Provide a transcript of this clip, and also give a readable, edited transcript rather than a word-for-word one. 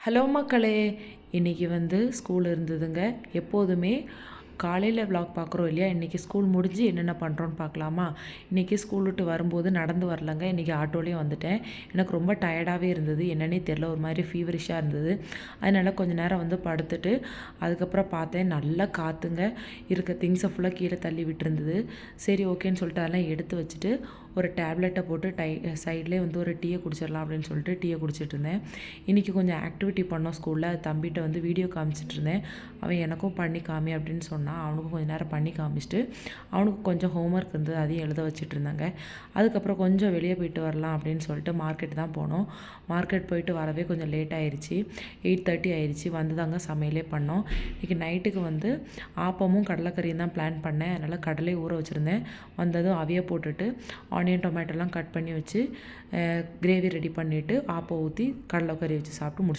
Hello மக்களே! இன்றைக்கி school இருந்ததுங்க. எப்போதுமே காலையில் விலாக் பார்க்குறோம் இல்லையா? இன்றைக்கி ஸ்கூல் முடிஞ்சு என்னென்ன பண்ணுறோன்னு பார்க்கலாமா? இன்றைக்கி ஸ்கூல் விட்டு வரும்போது நடந்து வரலங்க. இன்றைக்கி ஆட்டோலேயும் வந்துட்டேன். எனக்கு ரொம்ப டயர்டாகவே இருந்தது. என்னன்னே தெரில, ஒரு மாதிரி ஃபீவரிஷாக இருந்தது. அதனால் கொஞ்சம் நேரம் படுத்துட்டு அதுக்கப்புறம் பார்த்தேன், நல்லா காற்றுங்க. இருக்க திங்ஸை ஃபுல்லாக கீழே தள்ளி விட்டுருந்தது. சரி ஓகேன்னு சொல்லிட்டு அதெல்லாம் எடுத்து வச்சுட்டு ஒரு டேப்லெட்டை போட்டு சைட்லேயே ஒரு டீயை குடிச்சிடலாம் அப்படின்னு சொல்லிட்டு டீயை குடிச்சிட்டு இருந்தேன். இன்றைக்கி கொஞ்சம் ஆக்டிவிட்டி பண்ணோம் ஸ்கூலில். தம்பிகிட்ட வீடியோ காமிச்சிட்டு இருந்தேன். அவன் எனக்கும் பண்ணி காமி அப்படின்னு சொன்னான். அவனுக்கும் கொஞ்சம் நேரம் பண்ணி காமிச்சிட்டு அவனுக்கு கொஞ்சம் ஹோம்ஒர்க் இருந்தது, அதையும் எழுத வச்சுட்டு இருந்தாங்க. அதுக்கப்புறம் கொஞ்சம் வெளியே போயிட்டு வரலாம் அப்படின்னு சொல்லிட்டு மார்க்கெட் தான் போனோம். மார்க்கெட் போயிட்டு வரவே கொஞ்சம் லேட் ஆயிடுச்சு. 8:30 ஆயிடுச்சு. தாங்க சமையலே பண்ணோம். இன்றைக்கி நைட்டுக்கு ஆப்பமும் கடலைக்கறியும் தான் பிளான் பண்ணேன். அதனால் கடலை ஊற வச்சுருந்தேன். வந்ததும் அவிய போட்டுட்டு ஆனியன் டொமேட்டோலாம் கட் பண்ணி வச்சு கிரேவி ரெடி பண்ணிவிட்டு ஆப்பம் ஊற்றி கடலைக்கறி வச்சு சாப்பிட்டு முடிச்சிட்டோம்.